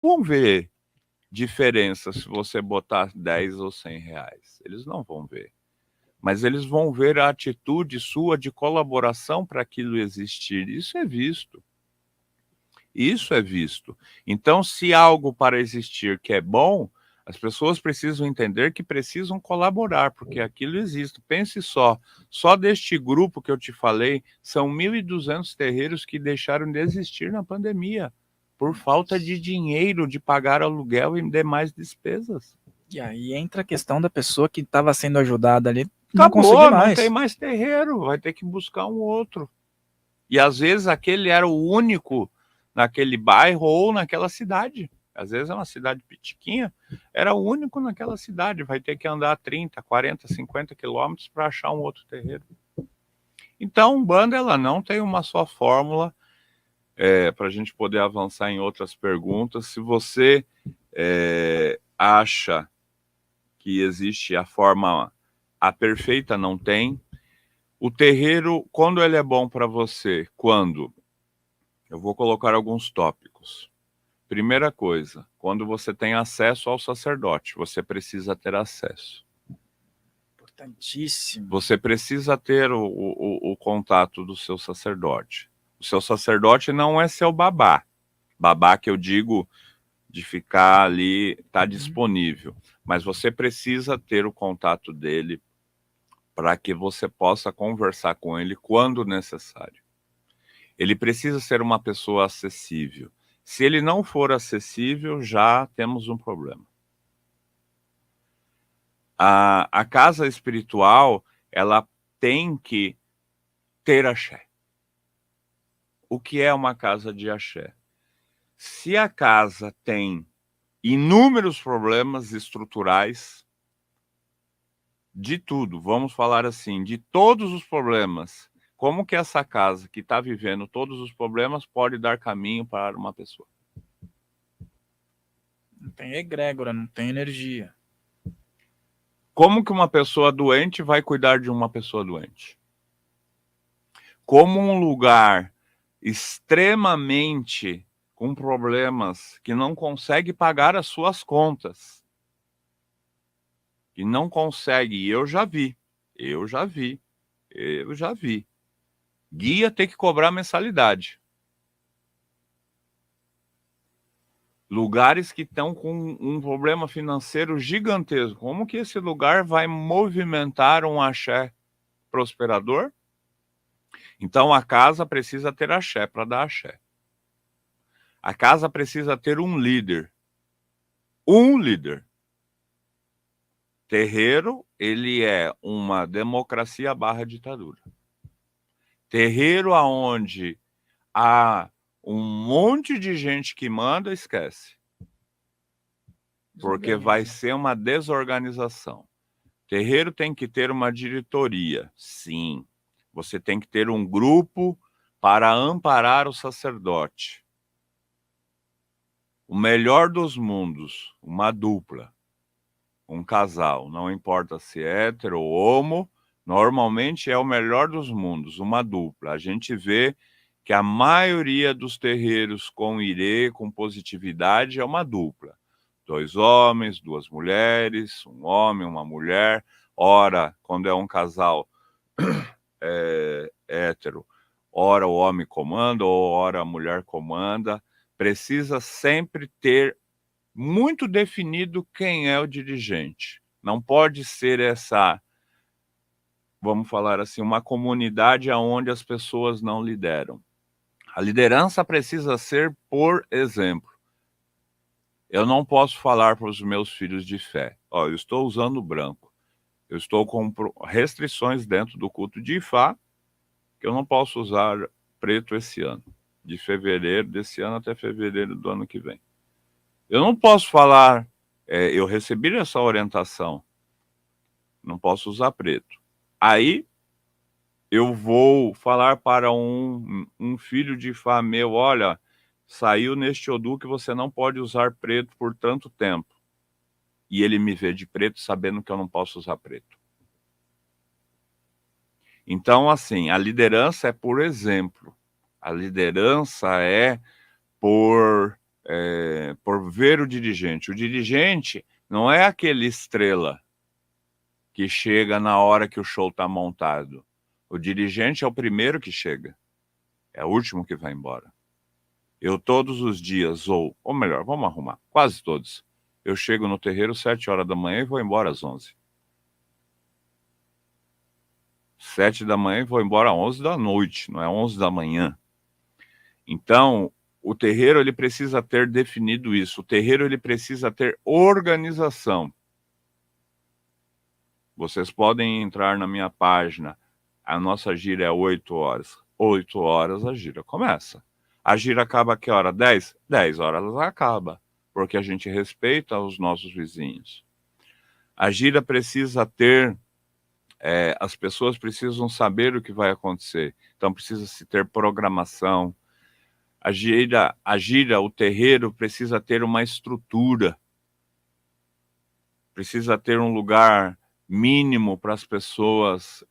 vão ver diferença se você botar 10 ou 100 reais. Eles não vão ver. Mas eles vão ver a atitude sua de colaboração para aquilo existir. Isso é visto. Isso é visto. Então, se algo para existir que é bom, as pessoas precisam entender que precisam colaborar, porque aquilo existe. Pense só deste grupo que eu te falei, são 1.200 terreiros que deixaram de existir na pandemia, por falta de dinheiro, de pagar aluguel e demais despesas. E aí entra a questão da pessoa que estava sendo ajudada ali não conseguir Acabou, não tem mais. mais terreiro, vai ter que buscar um outro. E às vezes aquele era o único naquele bairro ou naquela cidade. Às vezes é uma cidade pitiquinha, era o único naquela cidade, vai ter que andar 30, 40, 50 quilômetros para achar um outro terreiro. Então, Umbanda, ela não tem uma só fórmula, para a gente poder avançar em outras perguntas. Se você acha que existe a perfeita, não tem. O terreiro, quando ele é bom para você? Quando? Eu vou colocar alguns tópicos. Primeira coisa, quando você tem acesso ao sacerdote, você precisa ter acesso. Importantíssimo. Você precisa ter o contato do seu sacerdote. O seu sacerdote não é seu babá. Babá que eu digo de ficar ali, tá disponível. Mas você precisa ter o contato dele para que você possa conversar com ele quando necessário. Ele precisa ser uma pessoa acessível. Se ele não for acessível, já temos um problema. A casa espiritual, ela tem que ter axé. O que é uma casa de axé? Se a casa tem inúmeros problemas estruturais, de tudo, vamos falar assim, de todos os problemas, como que essa casa que está vivendo todos os problemas pode dar caminho para uma pessoa? Não tem egrégora, não tem energia. Como que uma pessoa doente vai cuidar de uma pessoa doente? Como um lugar extremamente com problemas, que não consegue pagar as suas contas, que não consegue, e eu já vi, guia ter que cobrar mensalidade. Lugares que estão com um problema financeiro gigantesco. Como que esse lugar vai movimentar um axé prosperador? Então a casa precisa ter axé para dar axé. A casa precisa ter um líder. Um líder. Terreiro, ele é uma democracia barra ditadura. Terreiro aonde há um monte de gente que manda, esquece. Porque vai ser uma desorganização. Terreiro tem que ter uma diretoria, sim. Você tem que ter um grupo para amparar o sacerdote. O melhor dos mundos, uma dupla, um casal, não importa se é hétero ou homo, normalmente é o melhor dos mundos, uma dupla. A gente vê que a maioria dos terreiros com irê, com positividade, é uma dupla. 2 homens, 2 mulheres, um homem, uma mulher. Ora, quando é um casal hétero, ora o homem comanda, ou ora a mulher comanda. Precisa sempre ter muito definido quem é o dirigente. Não pode ser essa, vamos falar assim, uma comunidade onde as pessoas não lideram. A liderança precisa ser por exemplo. Eu não posso falar para os meus filhos de fé, ó, eu estou usando branco. Eu estou com restrições dentro do culto de Ifá, que eu não posso usar preto esse ano. De fevereiro desse ano até fevereiro do ano que vem. Eu não posso falar, eu recebi essa orientação, não posso usar preto. Aí eu vou falar para um filho de Ifá meu, olha, saiu neste Odu que você não pode usar preto por tanto tempo. E ele me vê de preto sabendo que eu não posso usar preto. Então, assim, a liderança é por exemplo. A liderança é por por ver o dirigente. O dirigente não é aquele estrela que chega na hora que o show está montado. O dirigente é o primeiro que chega, é o último que vai embora. Eu todos os dias, ou melhor, vamos arrumar, quase todos, eu chego no terreiro 7 horas da manhã e vou embora às 11. 7 da manhã e vou embora às 11 da noite, não é 11 da manhã. Então, o terreiro ele precisa ter definido isso. O terreiro ele precisa ter organização. Vocês podem entrar na minha página. A nossa gira é 8 horas. 8 horas a gira começa. A gira acaba a que hora? 10? 10 horas ela acaba. Porque a gente respeita os nossos vizinhos. A gira precisa ter... as pessoas precisam saber o que vai acontecer. Então precisa se ter programação. A gira, o terreiro precisa ter uma estrutura. Precisa ter um lugar mínimo para as pessoas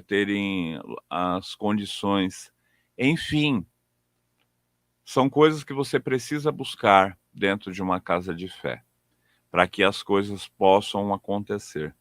terem as condições. Enfim, são coisas que você precisa buscar dentro de uma casa de fé, para que as coisas possam acontecer.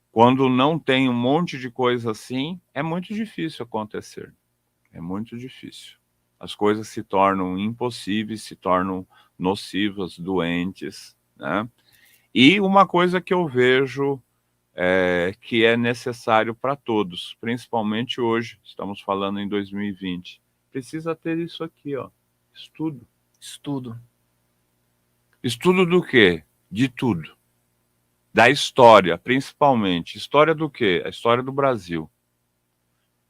Quando não tem um monte de coisa assim, é muito difícil acontecer. É muito difícil. As coisas se tornam impossíveis, se tornam nocivas, doentes, né? E uma coisa que eu vejo que é necessário para todos, principalmente hoje, estamos falando em 2020, precisa ter isso aqui, ó, estudo. Estudo. Estudo do quê? De tudo. Da história, principalmente. História do quê? A história do Brasil.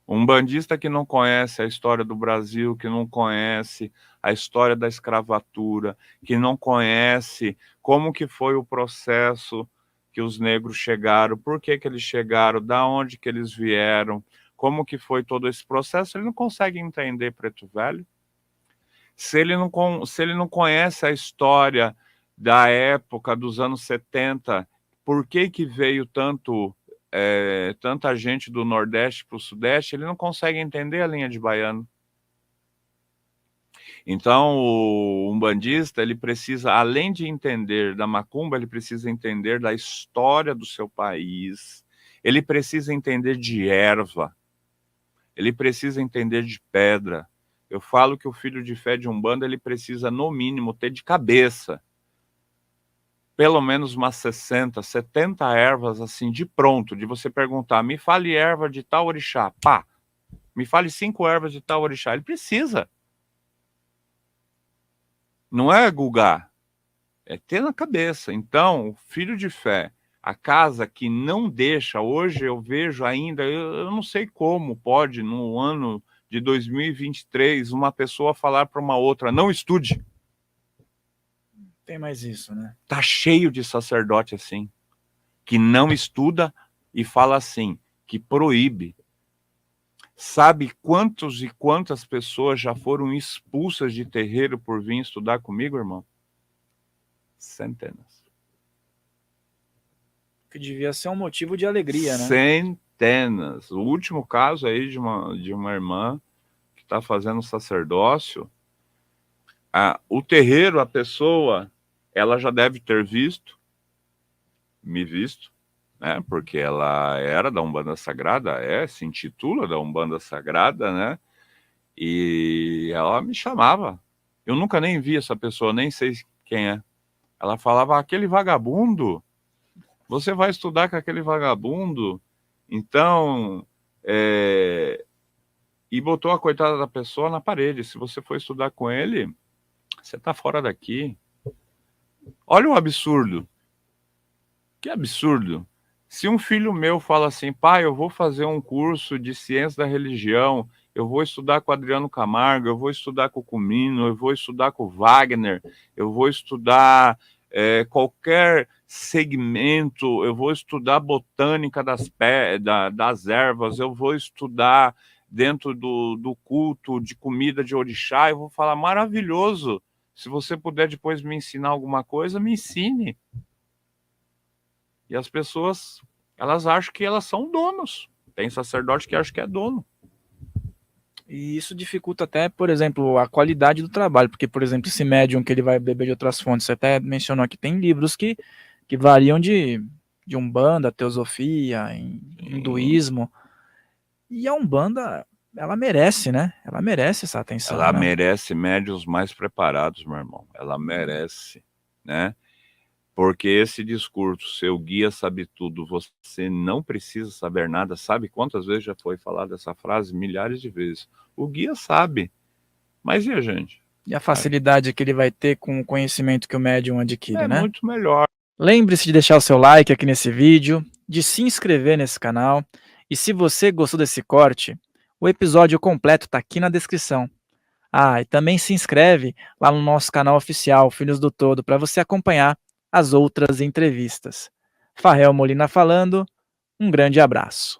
Um bandista que não conhece a história do Brasil, que não conhece a história da escravatura, que não conhece como que foi o processo que os negros chegaram, por que que eles chegaram, da onde que eles vieram, como que foi todo esse processo, ele não consegue entender Preto Velho. Se ele não conhece a história da época dos anos 70, por que que veio tanta gente do Nordeste para o Sudeste, ele não consegue entender a linha de baiano. Então, o umbandista, ele precisa, além de entender da macumba, ele precisa entender da história do seu país, ele precisa entender de erva, ele precisa entender de pedra. Eu falo que o filho de fé de Umbanda, ele precisa, no mínimo, ter de cabeça pelo menos umas 60, 70 ervas, assim, de pronto, de você perguntar, me fale erva de tal orixá, pá, me fale 5 ervas de tal orixá, ele precisa. Não é googar, é ter na cabeça. Então, o filho de fé, a casa que não deixa, hoje eu vejo ainda, eu não sei como pode, no ano de 2023, uma pessoa falar para uma outra, não estude. Tem mais isso, né? Tá cheio de sacerdote assim, que não estuda e fala assim, que proíbe. Sabe quantos e quantas pessoas já foram expulsas de terreiro por vir estudar comigo, irmão? Centenas. Que devia ser um motivo de alegria, né? Centenas. O último caso aí de uma irmã que está fazendo sacerdócio, o terreiro, a pessoa, ela já deve ter me visto, né? Porque ela era da Umbanda Sagrada, se intitula da Umbanda Sagrada, né? E ela me chamava. Eu nunca nem vi essa pessoa, nem sei quem é. Ela falava, aquele vagabundo, você vai estudar com aquele vagabundo? Então, e botou a coitada da pessoa na parede. Se você for estudar com ele, você tá fora daqui. Olha o absurdo. Que absurdo. Se um filho meu fala assim, pai, eu vou fazer um curso de ciência da religião, eu vou estudar com Adriano Camargo, eu vou estudar com o Comino, eu vou estudar com o Wagner, eu vou estudar qualquer segmento, eu vou estudar botânica das ervas, eu vou estudar dentro do culto de comida de orixá, eu vou falar, maravilhoso, se você puder depois me ensinar alguma coisa, me ensine. E as pessoas, elas acham que elas são donos. Tem sacerdote que acha que é dono. E isso dificulta até, por exemplo, a qualidade do trabalho, porque, por exemplo, esse médium que ele vai beber de outras fontes, você até mencionou que tem livros que variam de Umbanda, Teosofia, Sim. Hinduísmo, e a Umbanda, ela merece, né? Ela merece essa atenção, Ela né? merece médiuns mais preparados, meu irmão. Ela merece, né? Porque esse discurso, seu guia sabe tudo, você não precisa saber nada. Sabe quantas vezes já foi falada essa frase? Milhares de vezes. O guia sabe, mas e a gente? E a facilidade que ele vai ter com o conhecimento que o médium adquire, É né? muito melhor. Lembre-se de deixar o seu like aqui nesse vídeo, de se inscrever nesse canal, e se você gostou desse corte, o episódio completo está aqui na descrição. Ah, e também se inscreve lá no nosso canal oficial, Filhos do Todo, para você acompanhar as outras entrevistas. Farrell Molina falando, um grande abraço.